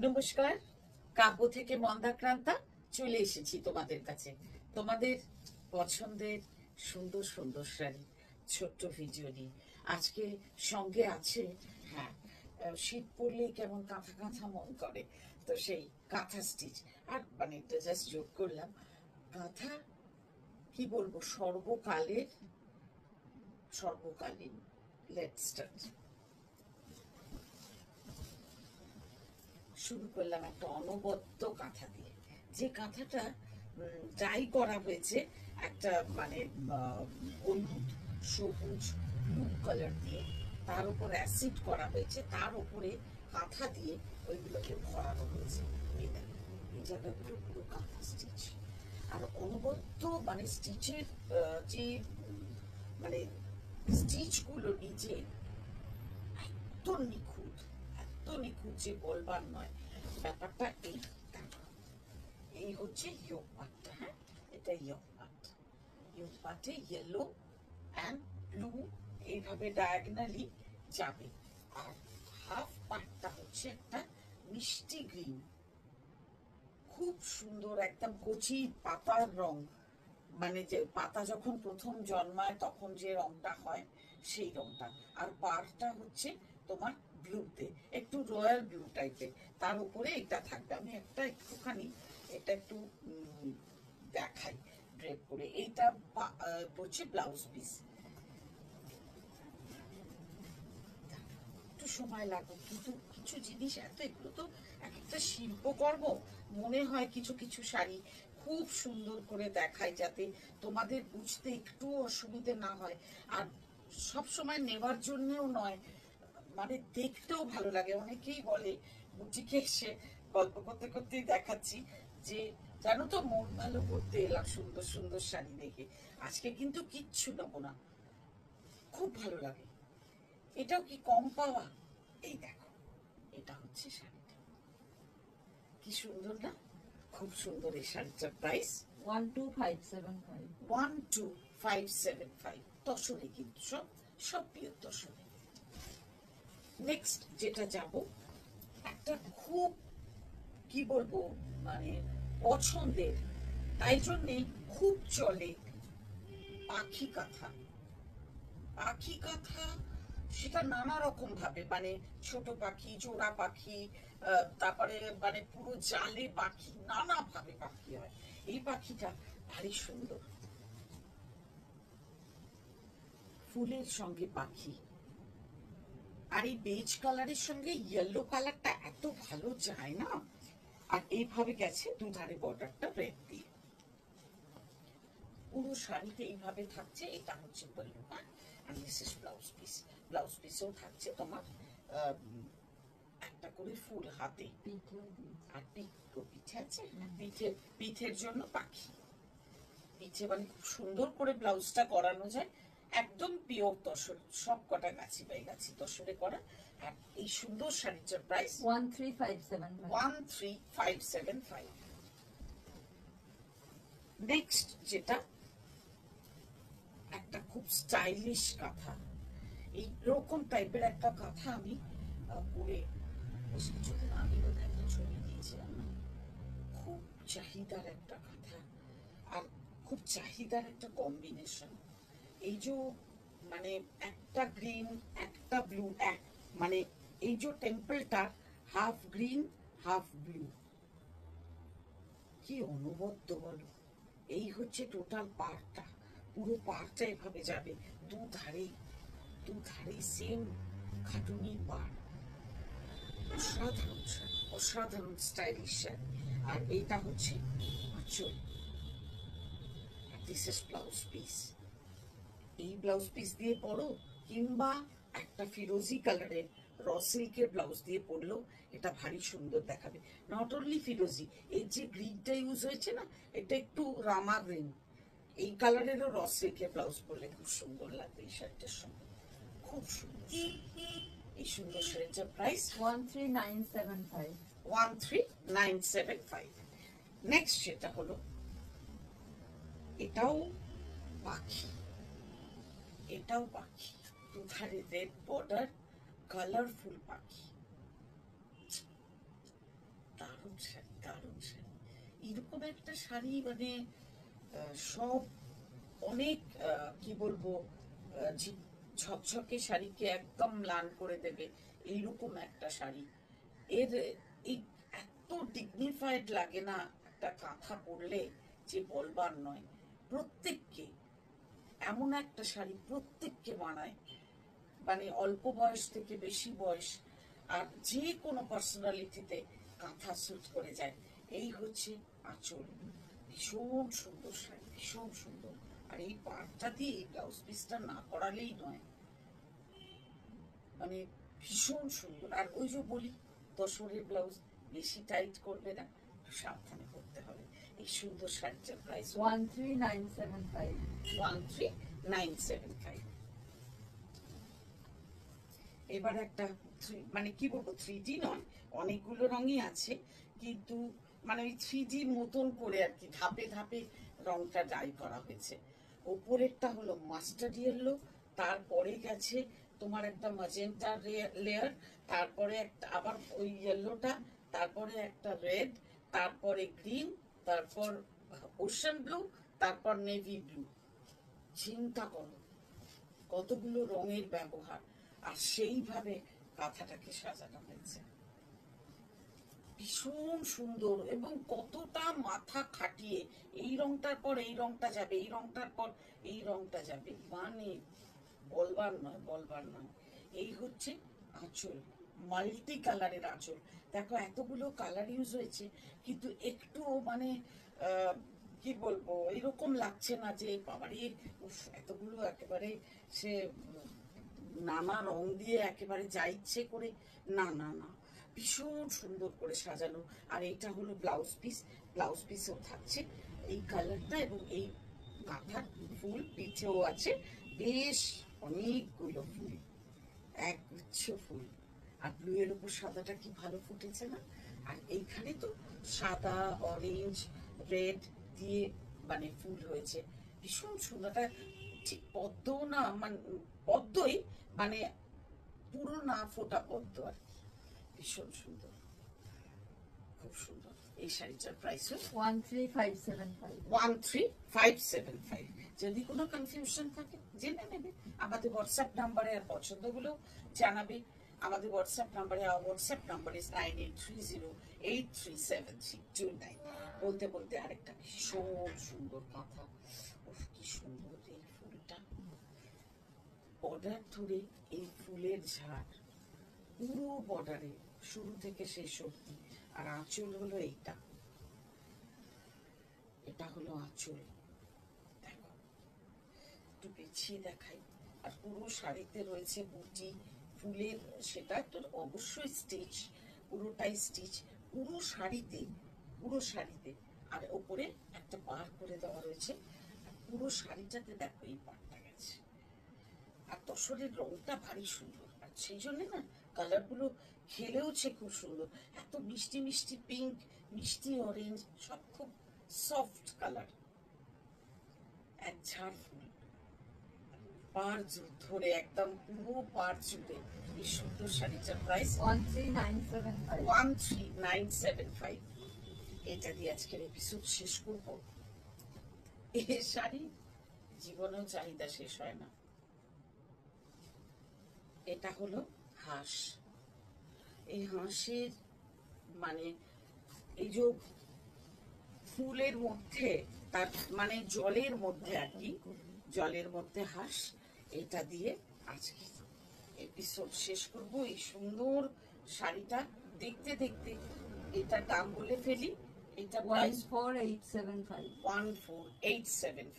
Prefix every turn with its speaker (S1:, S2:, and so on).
S1: নমস্কার, কাব্য থেকে মন্দাক্রান্তা চলে এসেছি তোমাদের কাছে। তোমাদের পছন্দের সুন্দর সুন্দর শাড়ি ছোট্ট ভিডিও নিয়ে আজকে সঙ্গে আছে। হ্যাঁ, শীত পড়লে কেমন কাঁথা কাঁথা মন করে, তো সেই কাঁথা স্টিচ। আর মানে এটা জাস্ট যোগ করলাম, কাঁথা কি বলবো, সর্বকালীন। Let's start. শুরু করলাম একটা অনবদ্য কাঁথা দিয়ে, যে কাঁথাটা ডাই করা হয়েছে একটা মানে হলুদ সবুজ ব্লু কালার দিয়ে, তার উপর অ্যাসিড করা হয়েছে, তার উপরে কাঁথা দিয়ে ওইগুলোকে ভরানো হয়েছে। এই দেখো, এই জায়গাগুলো পুরো কাঁথা স্টিচ। আর অনবদ্য মানে স্টিচের যে মানে স্টিচগুলো নিচে এত নিখুঁত, এত নিখুঁত যে বলবার নয়। ব্যাপারটা এই হচ্ছে ইয়োগ পার্টটা। হ্যাঁ, এটা ইয়োগ পার্ট। ইয়োগ পার্টে ইয়েলো অ্যান্ড ব্লু এইভাবে ডায়াগনালি যাবে। আর হাফ পার্টটা হচ্ছে একটা মিষ্টি গ্রিন, খুব সুন্দর, একদম কচি পাতার রং, মানে যে পাতা যখন প্রথম জন্মায় তখন যে রংটা হয় সেই রংটা। আর পাড়টা হচ্ছে তোমার ব্লুতে, একটু রয়্যাল ব্লু টাইপের, তার উপরে এটা থাকবে। আমি একটুখানি এটা একটু দেখাই ড্রেপ করে। এইটা হচ্ছে ব্লাউজ পিস। একটু সময় লাগবে, কিন্তু কিছু জিনিস এগুলো তো এক একটা শিল্পকর্ম। মনে হয় কিছু কিছু শাড়ি খুব সুন্দর করে দেখায়, যাতে তোমাদের বুঝতে একটু অসুবিধে না হয়। আর সব সময় নেওয়ার জন্যও নয়, মানে দেখতেও ভালো লাগে। অনেকেই বলে, বুটিকে এসে গল্প করতে করতেই দেখাচ্ছি যে, জানো তো, মন ভালো করতে এলাম সুন্দর সুন্দর শাড়ি দেখে। আজকে কিন্তু কিচ্ছু নেবো না, খুব ভালো লাগে। এটাও কি কম পাওয়া? এই দেখো, এটা হচ্ছে শাড়িটা, কি সুন্দর না? খুব সুন্দর। এই শাড়িটার প্রাইস 12575 তসরে, কিন্তু সব পিওর তসরে। নেক্সট যেটা যাব, একটা খুব কি বলবো মানে পছন্দের, তাই জন্যে খুব চলে, পাখি কাঁথা। পাখি কাঁথা সেটা নানা রকম ভাবে, মানে ছোট পাখি, জোড়া পাখি, তারপরে মানে পুরো জালে পাখি, নানা ভাবে পাখি হয়। এই পাখিটা ভারী সুন্দর, ফুলের সঙ্গে পাখি। আর এই বেজ কালারের সঙ্গে ইয়েলো কালারটা এত ভালো যায় না। আর এইভাবে গেছে দুধারে বর্ডারটা রেড দিয়ে, পুরো শাড়িতে এইভাবে থাকছে। এটা হচ্ছে পল্লু পাড়, আর this is blouse piece. Blouse পিসেও থাকছে তোমার একটা করে ফুল হাতে, আর পিঠে আছে, পিঠের জন্য পাখি। পিঠে মানে খুব সুন্দর করে ব্লাউজটা করানো যায়, একদম পিওর তসর, সব কটা গাছি বাই গাছি তসরে করা। আর এই সুন্দর শাড়িটার প্রাইস 13575। নেক্সট যেটা, একটা খুব স্টাইলিশ কাঁথা, এইরকম টাইপের একটা কাঁথা আমি পরে বেশ কিছুদিন আগে একটা ছবি দিয়েছিলাম না। খুব চাহিদার একটা কাঁথা, আর খুব চাহিদার একটা কম্বিনেশন। এই যে মানে একটা গ্রিন একটা ব্লু, মানে এই যে টেম্পলটা হাফ গ্রিন হাফ ব্লু, কি অনবদ্য বলো। এই হচ্ছে টোটাল পাড়টা, পুরো পাড়টা এভাবে যাবে, দুধারে সেম খাটুনির পাড়। অসাধারণ শাড়ি, অসাধারণ স্টাইলিশ শাড়ি। আর এইটা হচ্ছে আঁচল, দিস ইজ ব্লাউজ পিস। এই ব্লাউজ পিস দিয়ে পরো, কিংবা একটা ফিরোজি কালারের র সিল্কের ব্লাউজ দিয়ে পরলেও এটা ভারী সুন্দর দেখাবে। নট অনলি ফিরোজি, এই যে গ্রিনটা ইউজ হয়েছে না, এটা একটু রামা গ্রিন, এই কালারেরও র সিল্কের ব্লাউজ পরলে খুব সুন্দর লাগবে এই শাড়িটার সঙ্গে। খুব সুন্দর। এই সুন্দর শাড়িটার প্রাইস 13975। নেক্সট যেটা হলো, এটাও পাখি, দুধারে রেড বর্ডার, কালারফুল পাখি। শাড়ি, দারুণ শাড়ি। এরকম একটা শাড়ি মানে সব অনেক কি বলবো ঝকঝকে শাড়িকে একদম ম্লান করে দেবে এইরকম একটা শাড়ি। এর এই এত ডিগনিফাইড লাগে না একটা কাঁথা পরলে যে বলবার নয়। প্রত্যেককে এমন একটা শাড়ি প্রত্যেককে মানায়, মানে অল্প বয়স থেকে বেশি বয়স আর যে কোনো পার্সোনালিটিতে কাঁথা স্যুট করে যায়। এই হচ্ছে আঁচল, ভীষণ সুন্দর শাড়ি, ভীষণ সুন্দর। আর এই পাড়টা দিয়ে এই ব্লাউজ পিসটা না করালেই নয়, মানে ভীষণ সুন্দর। আর ওই যে বলি তসরের ব্লাউজ বেশি টাইট করবে না, একটু সাবধানে করতে হবে। এই সুন্দর শাড়িটার প্রাইস
S2: 13975
S1: 13975। এবার একটা মানে কি বলবো 3D নয়, অনেকগুলো রঙই আছে, কিন্তু মানে ওই 3D মতন করে আর কি ধাপে ধাপে রংটা ডাই করা হয়েছে। ওপরেরটা হলো মাস্টার্ড ইয়েলো, তারপরে গেছে তোমার একটা ম্যাজেন্টা লেয়ার, তারপরে একটা আবার ওই ইয়েলোটা, তারপরে একটা রেড, তারপরে গ্রিন, তারপর ওশান ব্লু, তারপর নেভি ব্লু। চিন্তা করো কতগুলো রঙের ব্যবহার, আর সেইভাবে কাঁথাটাকে সাজানো হয়েছে। ভীষণ সুন্দর এবং কতটা মাথা খাটিয়ে এই রংটার পর এই রংটা যাবে, এই রংটার পর এই রংটা যাবে, মানে বলবার নয়, বলবার নয়। এই হচ্ছে আঁচল, মাল্টি কালারের আঁচল। দেখো এতগুলো কালার ইউজ হয়েছে, কিন্তু একটু মানে কি বলবো এরকম লাগছে না যে বাবারে এতগুলো একেবারে সে নানা রং দিয়ে একেবারে যা ইচ্ছে করে, না না না, ভীষণ সুন্দর করে সাজানো। আর এটা হলো ব্লাউজ পিস, ব্লাউজ পিসেও থাকছে এই কালারটা, এবং এই কাঁথার ফুল পিঠেও আছে বেশ অনেকগুলো ফুল, একগুচ্ছ ফুল। আর ব্লু এর উপর সাদাটা কি ভালো ফুটেছে না। আর এইখানে তো সাদা, অরেঞ্জ, রেড দিয়ে মানে ফুল হয়েছে, ভীষণ সুন্দর। ঠিক পদ্ম না, মানে পদ্মই, মানে পুরো না ফোটা পদ্ম আর কি, ভীষণ সুন্দর, খুব সুন্দর। এই শাড়িটার প্রাইস
S2: 13575
S1: যদি কোনো কনফিউশন থাকে জেনে নেবে, আমাদের হোয়াটসঅ্যাপ নাম্বারে আর পছন্দগুলো জানাবে। আমাদের হোয়াটসঅ্যাপ নাম্বারে, হোয়াটসঅ্যাপ নাম্বার ইজ 9830837329। বলতে বলতে আরেকটা ভীষণ সুন্দর কাঁথা, কি সুন্দর এই ফুলটা, বর্ডার ধরে এই ফুলের ঝাড় পুরো বর্ডারে শুরু থেকে শেষ অবধি। আর আঁচল হলো এইটা, এটা হলো আঁচল। দেখো একটু পেছিয়ে দেখাই। আর পুরো শাড়িতে রয়েছে বুটি ফুলের, সেটা তো অবশ্যই স্টিচ, পুরোটাই স্টিচ পুরো শাড়িতে, পুরো শাড়িতে। আর ওপরে একটা পার করে দেওয়া রয়েছে, পুরো শাড়িটাতে দেখো এই পারটা গেছে। আর তসরের রংটা ভারী সুন্দর, আর সেই জন্য না কালারগুলো খেলেওছে খুব সুন্দর। এত মিষ্টি মিষ্টি পিঙ্ক, মিষ্টি অরেঞ্জ, সব খুব সফট কালার। এক ঝাড় ফুল পার ধরে একদম পুরো পার জুড়ে এই সুন্দর শাড়িটার প্রাইস 13975। এটা দিয়ে আজকের এপিসোড শেষ করবো। এই শাড়ি জীবনেও চাহিদা শেষ হয় না। এটা হলো হাঁস। এই হাঁসের মানে এই যে ফুলের মধ্যে, তার মানে জলের মধ্যে আর কি, জলের মধ্যে হাঁস। এটা দিয়ে আজকে এপিসোড শেষ করব। এই সুন্দর শাড়িটা দেখতে দেখতে এটা দাম বলে ফেলি, এটা
S2: 14875
S1: 14875।